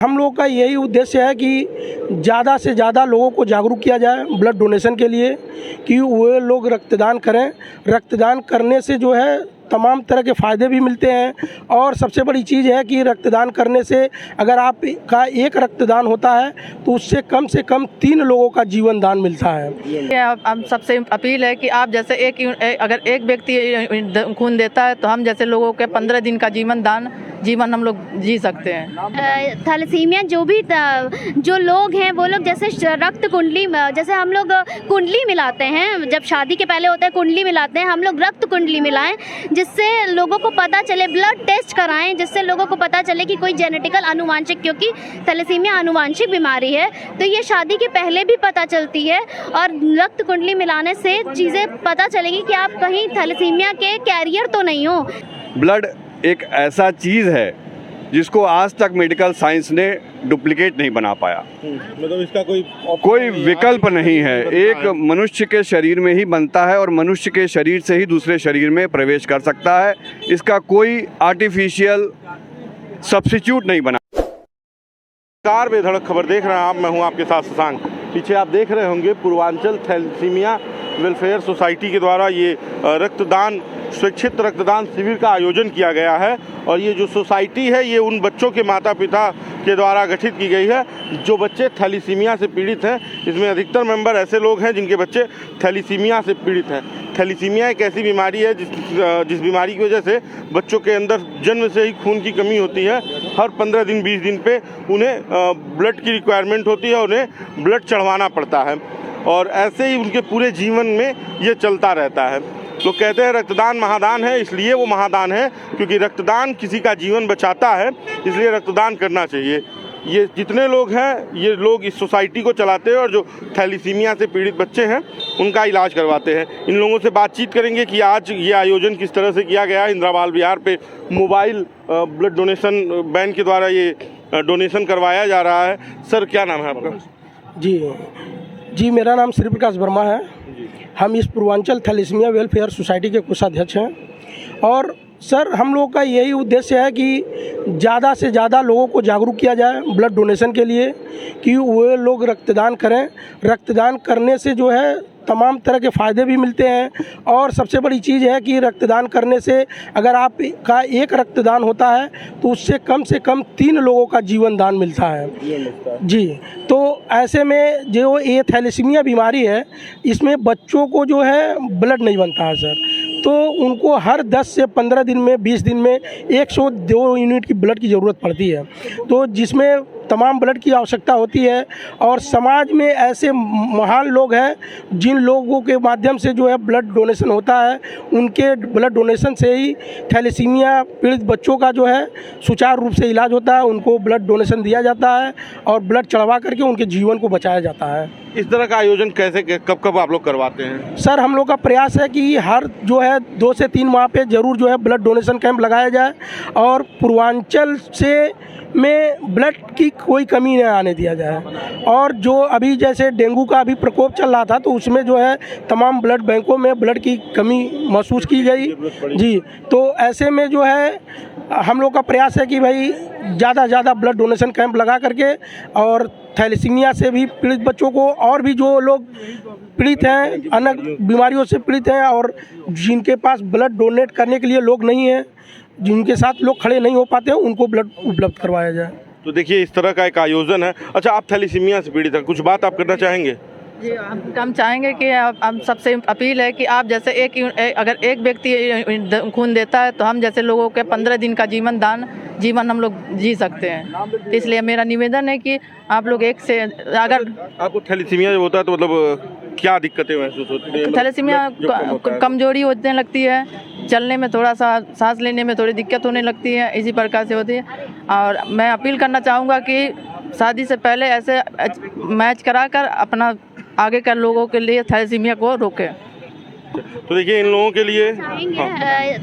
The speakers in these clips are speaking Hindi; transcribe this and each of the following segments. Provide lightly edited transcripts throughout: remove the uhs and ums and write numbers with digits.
हम लोग का यही उद्देश्य है कि ज़्यादा से ज़्यादा लोगों को जागरूक किया जाए ब्लड डोनेशन के लिए, कि वो लोग रक्तदान करें। रक्तदान करने से जो है तमाम तरह के फ़ायदे भी मिलते हैं, और सबसे बड़ी चीज़ है कि रक्तदान करने से अगर आपका एक रक्तदान होता है तो उससे कम से कम 3 लोगों का जीवन दान मिलता है। हम सबसे अपील है कि आप जैसे अगर एक व्यक्ति खून देता है तो हम जैसे लोगों के 15 दिन का जीवन हम लोग जी सकते हैं। थैलेसीमिया जो लोग हैं वो लोग जैसे रक्त कुंडली, जैसे हम लोग कुंडली मिलाते हैं, जब शादी के पहले होता है कुंडली मिलाते हैं, हम लोग रक्त कुंडली मिलाएं जिससे लोगों को पता चले, ब्लड टेस्ट कराएं जिससे लोगों को पता चले कि कोई जेनेटिकल आनुवांशिक, क्योंकि थैलेसीमिया आनुवांशिक बीमारी है तो ये शादी के पहले भी पता चलती है, और रक्त कुंडली मिलाने से चीज़ें पता चलेगी कि आप कहीं थैलेसीमिया के कैरियर तो नहीं हो। ब्लड एक ऐसा चीज़ है जिसको आज तक मेडिकल साइंस ने डुप्लीकेट नहीं बना पाया। मतलब इसका कोई विकल्प नहीं है। एक मनुष्य के शरीर में ही बनता है और मनुष्य के शरीर से ही दूसरे शरीर में प्रवेश कर सकता है। इसका कोई आर्टिफिशियल सब्स्टिट्यूट नहीं बना। कार बेधड़क खबर देख रहे हैं आप, मैं हूं आपके साथ शशांक। पीछे आप देख रहे होंगे पूर्वांचल थैलेसीमिया वेलफेयर सोसाइटी के द्वारा ये रक्तदान, स्वैच्छिक रक्तदान शिविर का आयोजन किया गया है। और ये जो सोसाइटी है ये उन बच्चों के माता पिता के द्वारा गठित की गई है जो बच्चे थैलेसीमिया से पीड़ित हैं। इसमें अधिकतर मेंबर ऐसे लोग हैं जिनके बच्चे थैलेसीमिया से पीड़ित हैं। थैलेसीमिया एक ऐसी बीमारी है जिस बीमारी की वजह से बच्चों के अंदर जन्म से ही खून की कमी होती है। हर 15 दिन 20 दिन पे उन्हें ब्लड की रिक्वायरमेंट होती है, उन्हें ब्लड चढ़वाना पड़ता है, और ऐसे ही उनके पूरे जीवन में ये चलता रहता है। लोग कहते हैं रक्तदान महादान है, इसलिए वो महादान है क्योंकि रक्तदान किसी का जीवन बचाता है, इसलिए रक्तदान करना चाहिए। ये जितने लोग हैं ये लोग इस सोसाइटी को चलाते हैं और जो थैलेसीमिया से पीड़ित बच्चे हैं उनका इलाज करवाते हैं। इन लोगों से बातचीत करेंगे कि आज ये आयोजन किस तरह से किया गया है। इंदिरा बाल विहार पे मोबाइल ब्लड डोनेशन वैन के द्वारा ये डोनेशन करवाया जा रहा है। सर, क्या नाम है आपका? जी, मेरा नाम श्री प्रकाश वर्मा है। हम इस पूर्वांचल थैलेसीमिया वेलफेयर सोसाइटी के कोषाध्यक्ष हैं। और सर, हम लोग का यही उद्देश्य है कि ज़्यादा से ज़्यादा लोगों को जागरूक किया जाए ब्लड डोनेशन के लिए, कि वो लोग रक्तदान करें। रक्तदान करने से जो है तमाम तरह के फ़ायदे भी मिलते हैं, और सबसे बड़ी चीज़ है कि रक्तदान करने से अगर आपका एक रक्तदान होता है तो उससे कम 3 लोगों का जीवन दान मिलता है। जी, तो ऐसे में जो ये थैलेसीमिया बीमारी है इसमें बच्चों को जो है ब्लड नहीं बनता है सर, तो उनको हर 10 से 15 दिन में 20 दिन में 102 यूनिट की ब्लड की ज़रूरत पड़ती है, तो जिसमें तमाम ब्लड की आवश्यकता होती है। और समाज में ऐसे महान लोग हैं जिन लोगों के माध्यम से जो है ब्लड डोनेशन होता है, उनके ब्लड डोनेशन से ही थैलेसीमिया पीड़ित बच्चों का जो है सुचारू रूप से इलाज होता है, उनको ब्लड डोनेशन दिया जाता है और ब्लड चढ़वा करके उनके जीवन को बचाया जाता है। इस तरह का आयोजन कैसे कब आप लोग करवाते हैं? सर, हम लोग का प्रयास है कि हर जो है 2 से 3 माह पे ज़रूर जो है ब्लड डोनेशन कैंप लगाया जाए, और पूर्वांचल से में ब्लड की कोई कमी नहीं आने दिया जाए। और जो अभी जैसे डेंगू का अभी प्रकोप चल रहा था तो उसमें जो है तमाम ब्लड बैंकों में ब्लड की कमी महसूस की गई। जी, तो ऐसे में जो है हम लोग का प्रयास है कि भाई ज़्यादा ब्लड डोनेशन कैंप लगा करके, और थैलेसीमिया से भी पीड़ित बच्चों को, और भी जो लोग पीड़ित हैं अन्य बीमारियों से पीड़ित हैं और जिनके पास ब्लड डोनेट करने के लिए लोग नहीं हैं, जिनके साथ लोग खड़े नहीं हो पाते हैं, उनको ब्लड उपलब्ध करवाया जाए। तो देखिए, इस तरह का एक आयोजन है। अच्छा, आप थैलेसीमिया से पीड़ित हैं, कुछ बात आप करना चाहेंगे? जी, हम चाहेंगे कि हम सबसे अपील है कि आप जैसे अगर एक व्यक्ति खून देता है तो हम जैसे लोगों के 15 दिन का जीवन हम लोग जी सकते हैं। इसलिए मेरा निवेदन है कि आप लोग अगर आपको थैलेसीमिया जब होता है तो मतलब क्या दिक्कतें महसूस होती हैं? थैलेसीमिया कमजोरी होने लगती है, चलने में थोड़ा सा, सांस लेने में थोड़ी दिक्कत होने लगती है, इसी प्रकार से होती है। और मैं अपील करना चाहूँगा कि शादी से पहले ऐसे मैच कराकर अपना आगे के लोगों के लिए थैलेसीमिया को रोकें। तो देखिए इन लोगों के लिए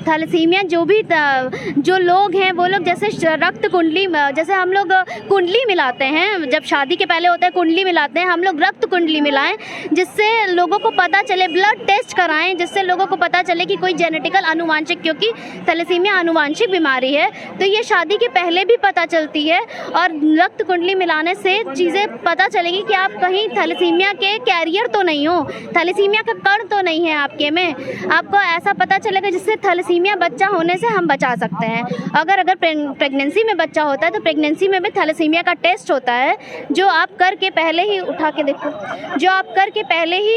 थैलेसीमिया जो लोग हैं वो लोग जैसे रक्त कुंडली, जैसे हम लोग कुंडली मिलाते हैं, जब शादी के पहले होता है कुंडली मिलाते हैं, हम लोग रक्त कुंडली मिलाएं जिससे लोगों को पता चले, ब्लड टेस्ट कराएं जिससे लोगों को पता चले कि कोई जेनेटिकल आनुवांशिक, क्योंकि थैलेसीमिया आनुवांशिक बीमारी है तो ये शादी के पहले भी पता चलती है। और रक्त कुंडली मिलाने से चीज़ें पता चलेगी कि आप कहीं थैलेसीमिया के कैरियर तो नहीं हो, थैलेसीमिया का कण तो नहीं है आपके में, आपको ऐसा पता चलेगा जिससे थैलेसीमिया बच्चा होने से हम बचा सकते हैं। अगर प्रेगनेंसी में बच्चा होता है तो प्रेगनेंसी में भी थैलेसीमिया का टेस्ट होता है जो आप करके पहले ही, उठा के देखो, जो आप करके पहले ही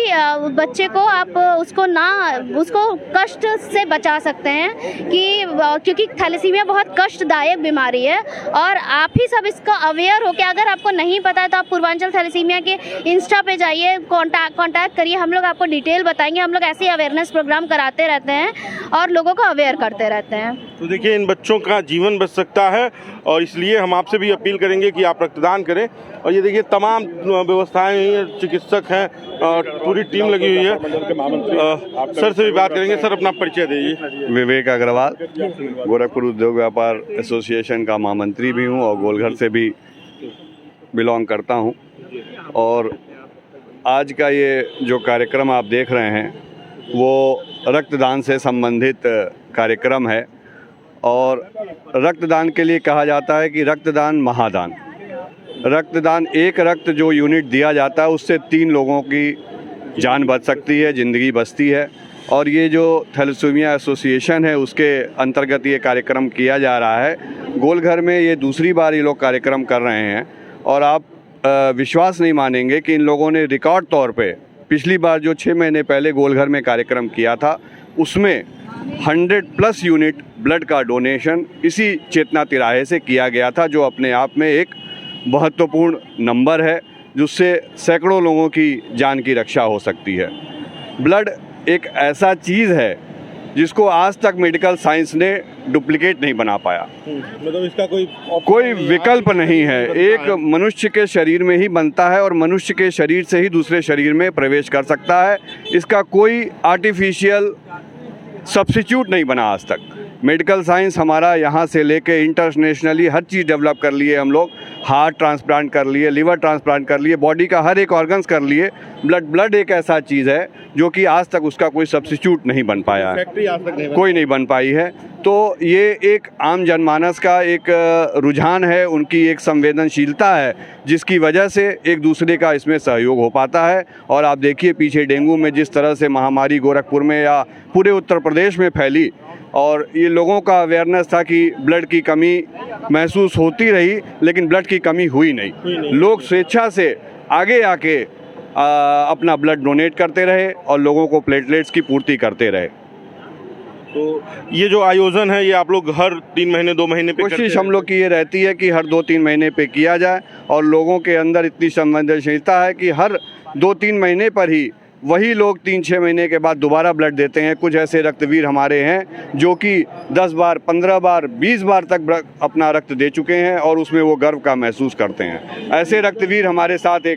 बच्चे को आप उसको कष्ट से बचा सकते हैं कि क्योंकि थैलेसीमिया बहुत कष्टदायक बीमारी है। और आप ही सब इसका अवेयर हो के, अगर आपको नहीं पता है तो आप पूर्वांचल थैलेसीमिया के इंस्टा पे जाइए, कॉन्टैक्ट करिए, हम लोग आपको डिटेल बताएंगे। हम लोग ऐसे अवेयरनेस प्रोग्राम कराते रहते हैं और लोगों को अवेयर करते रहते हैं। तो देखिए इन बच्चों का जीवन बच सकता है और इसलिए हम आपसे भी अपील करेंगे कि आप रक्तदान करें। और ये देखिए तमाम व्यवस्थाएं हैं, चिकित्सक हैं, पूरी टीम लगी हुई है। सर से भी बात करेंगे। सर अपना परिचय दीजिए। विवेक अग्रवाल, गोरखपुर उद्योग व्यापार एसोसिएशन का महामंत्री भी हूँ और गोलघर से भी बिलोंग करता हूँ। और आज का ये जो कार्यक्रम आप देख रहे हैं वो रक्तदान से संबंधित कार्यक्रम है। और रक्तदान के लिए कहा जाता है कि रक्तदान महादान। रक्तदान, एक रक्त जो यूनिट दिया जाता है उससे 3 लोगों की जान बच सकती है, ज़िंदगी बचती है। और ये जो थैलेसीमिया एसोसिएशन है उसके अंतर्गत ये कार्यक्रम किया जा रहा है। गोलघर में ये दूसरी बार ये लोग कार्यक्रम कर रहे हैं और आप विश्वास नहीं मानेंगे कि इन लोगों ने रिकॉर्ड तौर पे पिछली बार जो 6 महीने पहले गोलघर में कार्यक्रम किया था उसमें 100+ यूनिट ब्लड का डोनेशन इसी चेतना तिराहे से किया गया था, जो अपने आप में एक महत्वपूर्ण नंबर है जिससे सैकड़ों लोगों की जान की रक्षा हो सकती है। ब्लड एक ऐसा चीज़ है जिसको आज तक मेडिकल साइंस ने डुप्लीकेट नहीं बना पाया। मतलब इसका कोई विकल्प नहीं है। एक मनुष्य के शरीर में ही बनता है और मनुष्य के शरीर से ही दूसरे शरीर में प्रवेश कर सकता है। इसका कोई आर्टिफिशियल सब्स्टिट्यूट नहीं बना आज तक। मेडिकल साइंस हमारा यहाँ से लेके इंटरनेशनली हर चीज़ डेवलप कर लिए हम लोग। हार्ट ट्रांसप्लांट कर लिए, लिवर ट्रांसप्लांट कर लिए, बॉडी का हर एक ऑर्गन्स कर लिए। ब्लड एक ऐसा चीज़ है जो कि आज तक उसका कोई सब्स्टिट्यूट नहीं बन पाया है, कोई नहीं बन पाई है। तो ये एक आम जनमानस का एक रुझान है, उनकी एक संवेदनशीलता है जिसकी वजह से एक दूसरे का इसमें सहयोग हो पाता है। और आप देखिए पीछे डेंगू में जिस तरह से महामारी गोरखपुर में या पूरे उत्तर प्रदेश में फैली और ये लोगों का अवेयरनेस था कि ब्लड की कमी महसूस होती रही लेकिन ब्लड की कमी हुई नहीं। लोग स्वेच्छा से आगे आके अपना ब्लड डोनेट करते रहे और लोगों को प्लेटलेट्स की पूर्ति करते रहे। तो ये जो आयोजन है ये आप लोग हर 3 महीने 2 महीने पे कोशिश हम लोग की ये रहती है कि हर 2-3 महीने पे किया जाए। और लोगों के अंदर इतनी संवेदनशीलता है कि हर 2-3 महीने पर ही वही लोग 3-6 महीने के बाद दोबारा ब्लड देते हैं। कुछ ऐसे रक्तवीर हमारे हैं जो कि 10 बार, 15 बार, 20 बार तक अपना रक्त दे चुके हैं और उसमें वो गर्व का महसूस करते हैं। ऐसे रक्तवीर हमारे साथ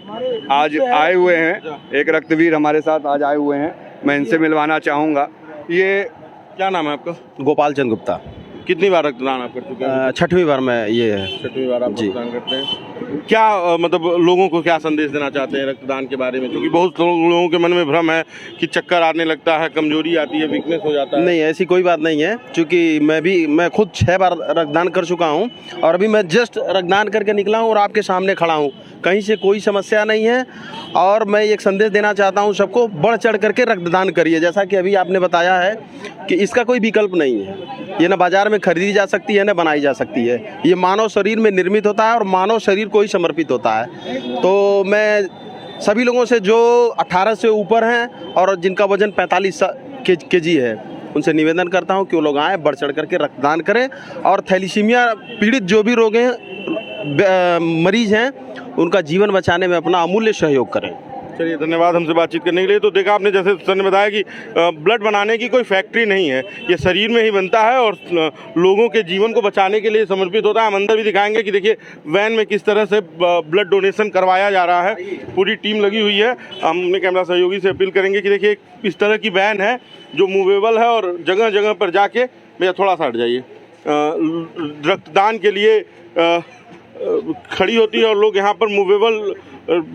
आज आए हुए हैं। एक रक्तवीर हमारे साथ आज आए हुए हैं, मैं इनसे मिलवाना चाहूँगा। ये क्या नाम है आपका? गोपाल चंद गुप्ता। कितनी बार रक्तदान आप कर चुके हैं? 6वीं बार में ये है। 6वीं बार आप जी। रक्तदान करते हैं। क्या मतलब लोगों को क्या संदेश देना चाहते हैं रक्तदान के बारे में? क्योंकि बहुत लोगों के मन में भ्रम है कि चक्कर आने लगता है, कमजोरी आती है, वीकनेस हो जाता है। नहीं, ऐसी कोई बात नहीं है, क्योंकि मैं खुद 6 बार रक्तदान कर चुका हूं और अभी मैं जस्ट रक्तदान करके निकला हूं और आपके सामने खड़ा हूं। कहीं से कोई समस्या नहीं है। और मैं एक संदेश देना चाहता हूं सबको, बढ़ चढ़ करके रक्तदान करिए। जैसा कि अभी आपने बताया है कि इसका कोई विकल्प नहीं है। ये ना बाजार में खरीदी जा सकती है, ना बनाई जा सकती है। ये मानव शरीर में निर्मित होता है और मानव शरीर को ही समर्पित होता है। तो मैं सभी लोगों से जो 18 से ऊपर हैं और जिनका वजन 45 kg है उनसे निवेदन करता हूं कि वो लोग आएँ, बढ़ चढ़ करके रक्तदान करें। और थैलीसीमिया पीड़ित जो भी मरीज हैं उनका जीवन बचाने में अपना अमूल्य सहयोग करें। चलिए, धन्यवाद हमसे बातचीत करने के लिए। तो देखा आपने, जैसे सर ने बताया कि ब्लड बनाने की कोई फैक्ट्री नहीं है, ये शरीर में ही बनता है और लोगों के जीवन को बचाने के लिए समर्पित होता है। हम अंदर भी दिखाएंगे कि देखिए वैन में किस तरह से ब्लड डोनेशन करवाया जा रहा है, पूरी टीम लगी हुई है। हम अपने कैमरा सहयोगी से अपील करेंगे कि देखिए इस तरह की वैन है जो मूवेबल है और जगह जगह पर जाके, भैया थोड़ा सा हट जाइए, रक्तदान के लिए खड़ी होती है और लोग यहाँ पर मूवेबल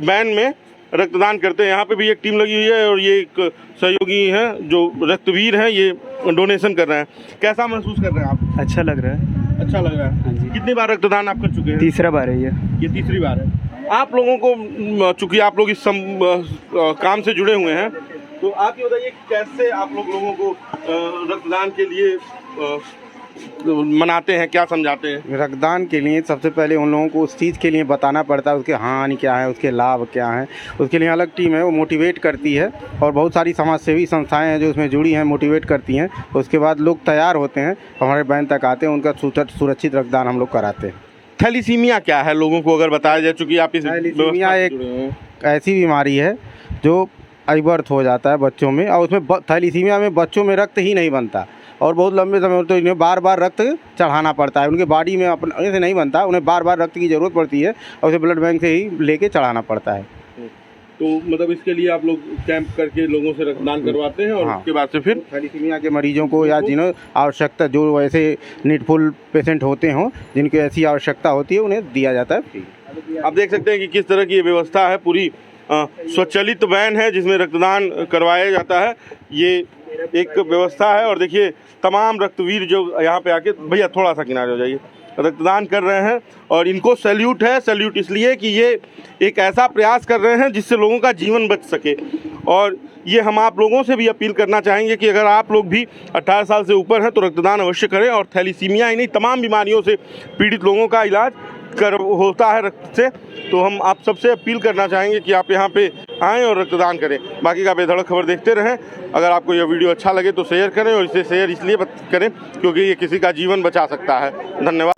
वैन में रक्तदान करते हैं। यहाँ पे भी एक टीम लगी हुई है और ये एक सहयोगी हैं जो रक्तवीर हैं, ये डोनेशन कर रहे हैं। कैसा महसूस कर रहे हैं आप? अच्छा लग रहा है। अच्छा लग रहा है। हाँ जी। कितनी बार रक्तदान आप कर चुके हैं? तीसरा बार है ये तीसरी बार है। आप लोगों को, चूंकि आप लोग इस काम से जुड़े हुए हैं, तो आप ये बताइए कैसे आप लोगों को रक्तदान के लिए मनाते हैं, क्या समझाते हैं? रक्तदान के लिए सबसे पहले उन लोगों को उस चीज़ के लिए बताना पड़ता है, उसके हानि क्या है, उसके लाभ क्या हैं। उसके लिए अलग टीम है, वो मोटिवेट करती है और बहुत सारी समाजसेवी संस्थाएं हैं जो उसमें जुड़ी हैं, मोटिवेट करती हैं। उसके बाद लोग तैयार होते हैं, हमारे बैंक तक आते हैं, उनका सुरक्षित रक्तदान हम लोग कराते हैं। थैलीसीमिया क्या है, लोगों को अगर बताया जाए, चूँकि आप इस थैलीसीमिया एक ऐसी बीमारी है जो बर्थ हो जाता है बच्चों में, और उसमें थैलीसीमिया में बच्चों में रक्त ही नहीं बनता और बहुत लंबे समय तो इन्हें बार बार रक्त चढ़ाना पड़ता है। उनके बॉडी में अपने से नहीं बनता, उन्हें बार बार रक्त की ज़रूरत पड़ती है और उसे ब्लड बैंक से ही लेके चढ़ाना पड़ता है। तो मतलब इसके लिए आप लोग कैंप करके लोगों से रक्तदान करवाते हैं और हाँ। उसके बाद से फिर थैलीसीमिया के मरीजों को या जिन्हें आवश्यकता, जो ऐसे नीडफुल पेशेंट होते हों जिनकी ऐसी आवश्यकता होती है, उन्हें दिया जाता है फ्री। आप देख सकते हैं कि किस तरह की ये व्यवस्था है, पूरी स्वचालित वैन है जिसमें रक्तदान करवाया जाता है। ये एक व्यवस्था है और देखिए तमाम रक्तवीर जो यहाँ पे आके, भैया थोड़ा सा किनारे हो जाइए, रक्तदान कर रहे हैं और इनको सैल्यूट है। सैल्यूट इसलिए कि ये एक ऐसा प्रयास कर रहे हैं जिससे लोगों का जीवन बच सके। और ये हम आप लोगों से भी अपील करना चाहेंगे कि अगर आप लोग भी 18 साल से ऊपर हैं तो रक्तदान अवश्य करें। और थैलीसीमिया ही नहीं, तमाम बीमारियों से पीड़ित लोगों का इलाज होता है रक्त से। तो हम आप सबसे अपील करना चाहेंगे कि आप यहाँ पे आएँ और रक्तदान करें। बाकी का बेधड़क खबर देखते रहें। अगर आपको यह वीडियो अच्छा लगे तो शेयर करें, और इसे शेयर इसलिए करें क्योंकि ये किसी का जीवन बचा सकता है। धन्यवाद।